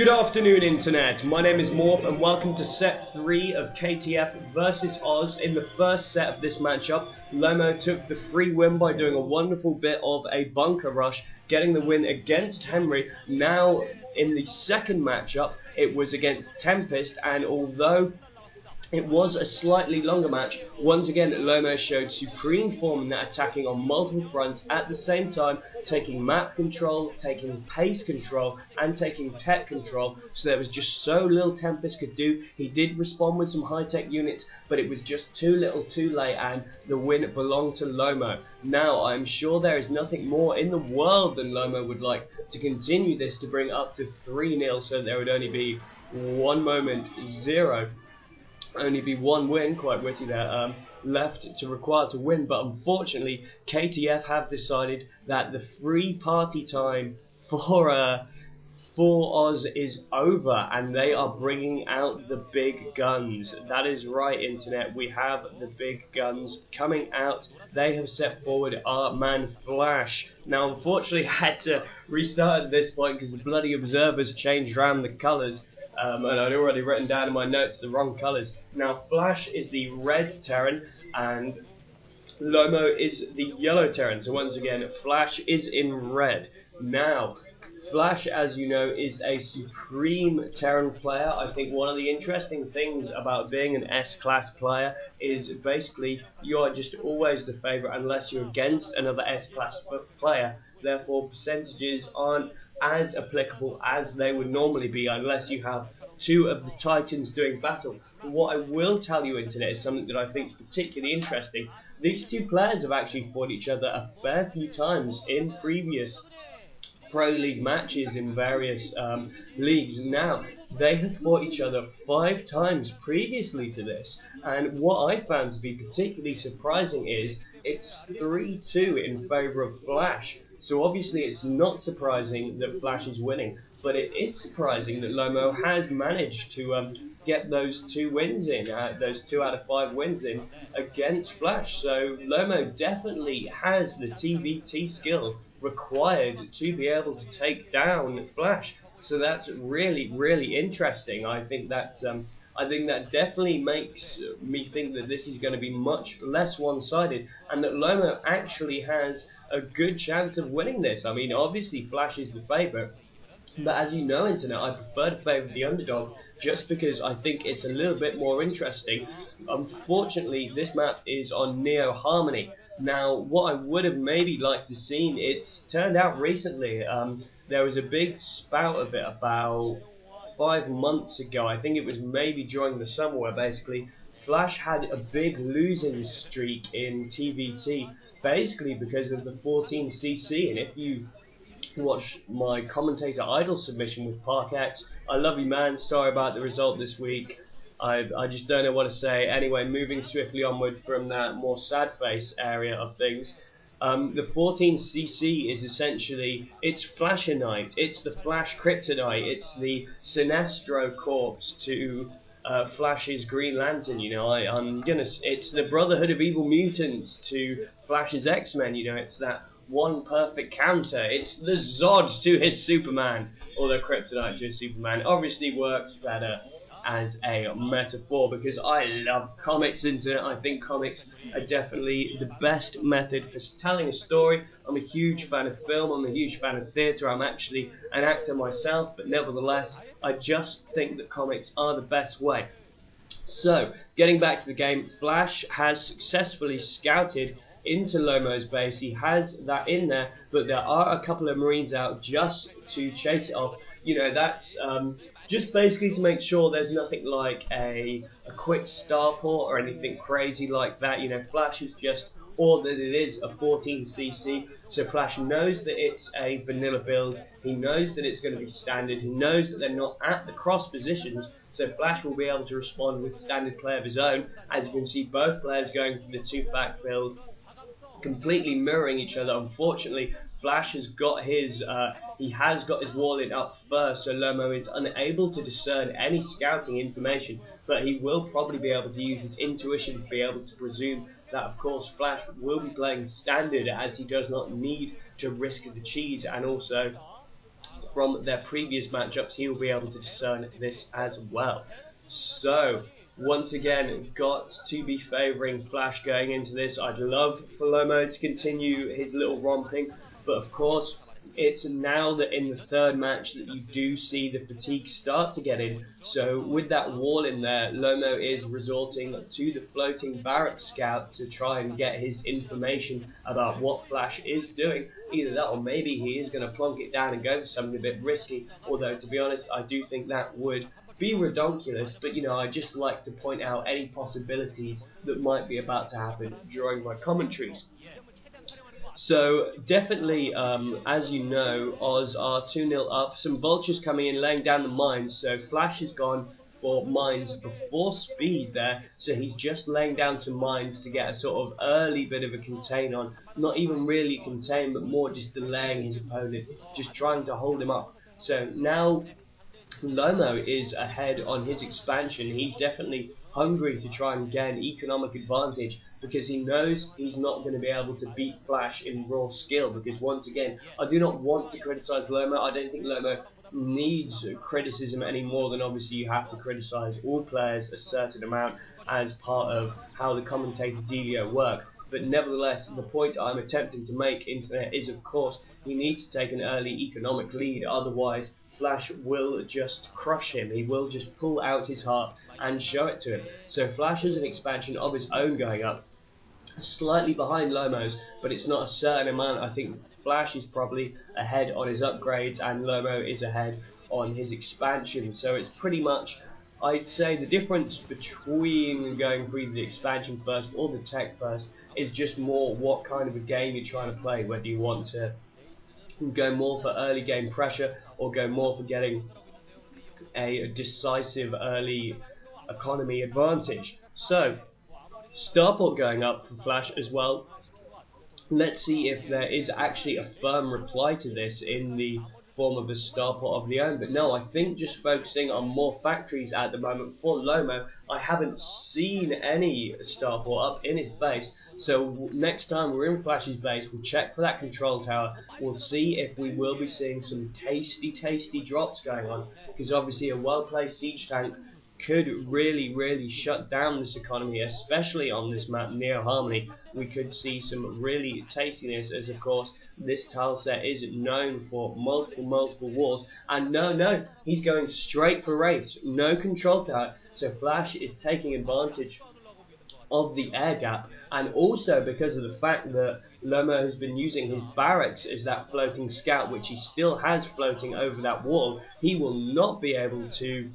Good afternoon, Internet. My name is Morph, and welcome to set 3 of KTF versus Oz. In the first set of this matchup, Lomo took the free win by doing a wonderful bit of a bunker rush, getting the win against Henry. Now, in the second matchup, it was against Tempest, and although it was a slightly longer match, once again Lomo showed supreme form in that, attacking on multiple fronts at the same time, taking map control, taking pace control, and taking tech control. So there was just so little Tempest could do. He did respond with some high-tech units, but it was just too little too late, and the win belonged to Lomo. Now, I'm sure there is nothing more in the world than Lomo would like to continue this to bring up to 3-0, so there would only be one moment, 0. Only be one win, quite witty there, left to require to win. But unfortunately, KTF have decided that the free party time for Oz is over, and they are bringing out the big guns. That is right, Internet. We have the big guns coming out. They have set forward our man Flash. Now, unfortunately, I had to restart at this point because the bloody observers changed around the colours. And I'd already written down in my notes the wrong colours. Now, Flash is the red Terran, and Lomo is the yellow Terran. So once again, Flash is in red. Now, Flash, as you know, is a supreme Terran player. I think one of the interesting things about being an S-class player is basically you are just always the favourite unless you're against another S-class player. Therefore, percentages aren't as applicable as they would normally be unless you have two of the Titans doing battle. But what I will tell you, Internet, is something that I think is particularly interesting. These two players have actually fought each other a fair few times in previous Pro League matches in various leagues. Now, they have fought each other 5 times previously to this, and what I found to be particularly surprising is it's 3-2 in favour of Flash. So obviously it's not surprising that Flash is winning, but it is surprising that Lomo has managed to get those 2 wins in, those 2 out of 5 wins in against Flash. So Lomo definitely has the TVT skill required to be able to take down Flash. So that's really, really interesting. I think that definitely makes me think that this is going to be much less one-sided, and that Lomo actually has a good chance of winning this. I mean, obviously Flash is the favourite, but as you know, Internet, I prefer to favour the underdog just because I think it's a little bit more interesting. Unfortunately, this map is on Neo Harmony. Now, what I would have maybe liked to see, it's turned out recently, there was a big spout of it about 5 months ago. I think it was maybe during the summer, where basically Flash had a big losing streak in TVT, basically because of the 14cc. And if you watch my commentator idol submission with Parkex, I love you, man, sorry about the result this week. I just don't know what to say. Anyway, moving swiftly onward from that more sad face area of things. The 14cc is essentially, it's Flashanite, it's the Flash Kryptonite, it's the Sinestro corpse to Flash's Green Lantern, you know. It's the Brotherhood of Evil Mutants to Flash's X-Men, you know. It's that one perfect counter. It's the Zod to his Superman, although Kryptonite to his Superman obviously works better as a metaphor, because I love comics, Internet. I think comics are definitely the best method for telling a story. I'm a huge fan of film, I'm a huge fan of theatre, I'm actually an actor myself, but nevertheless, I just think that comics are the best way. So, getting back to the game, Flash has successfully scouted into Lomo's base. He has that in there, but there are a couple of Marines out just to chase it off. You know, that's just basically to make sure there's nothing like a quick starport or anything crazy like that. You know, Flash is just all that it is, a 14cc. So Flash knows that it's a vanilla build. He knows that it's going to be standard. He knows that they're not at the cross positions. So Flash will be able to respond with standard play of his own. As you can see, both players going for the 2-back build, completely mirroring each other. Unfortunately, Flash has got his wall in up first, so Lomo is unable to discern any scouting information, but he will probably be able to use his intuition to be able to presume that, of course, Flash will be playing standard, as he does not need to risk the cheese, and also from their previous matchups, he will be able to discern this as well. So, once again, got to be favouring Flash going into this. I'd love for Lomo to continue his little romping, but of course, it's now that in the third match that you do see the fatigue start to get in. So with that wall in there, Lomo is resorting to the floating barrack scout to try and get his information about what Flash is doing. Either that or maybe he is going to plonk it down and go for something a bit risky, although to be honest I do think that would be redonkulous, but you know, I just like to point out any possibilities that might be about to happen during my commentaries. So definitely, as you know, Oz are 2-0 up. Some vultures coming in, laying down the mines. So Flash has gone for mines before speed there. So he's just laying down some mines to get a sort of early bit of a contain on. Not even really contain, but more just delaying his opponent, just trying to hold him up. So now Lomo is ahead on his expansion. He's definitely hungry to try and gain economic advantage because he knows he's not going to be able to beat Flash in raw skill, because once again, I do not want to criticize Lomo. I don't think Lomo needs criticism any more than obviously you have to criticize all players a certain amount as part of how the commentator dealio work. But nevertheless, the point I'm attempting to make, Internet, is of course he needs to take an early economic lead, otherwise Flash will just crush him. He will just pull out his heart and show it to him. So Flash has an expansion of his own going up, slightly behind Lomo's, but it's not a certain amount. I think Flash is probably ahead on his upgrades and Lomo is ahead on his expansion. So it's pretty much, I'd say, the difference between going for either the expansion first or the tech first is just more what kind of a game you're trying to play, whether you want to go more for early game pressure or go more for getting a decisive early economy advantage. So starport going up for Flash as well. Let's see if there is actually a firm reply to this in the form of a starport of the own, but no, I think just focusing on more factories at the moment for Lomo. I haven't seen any starport up in his base, so next time we're in Flash's base, we'll check for that control tower. We'll see if we will be seeing some tasty drops going on, because obviously a well-placed siege tank could really shut down this economy, especially on this map, Neo Harmony. We could see some really tastiness, as of course this tile set is known for multiple walls. And no, he's going straight for wraiths, no control tower. So Flash is taking advantage of the air gap, and also because of the fact that Lomo has been using his barracks as that floating scout, which he still has floating over that wall, he will not be able to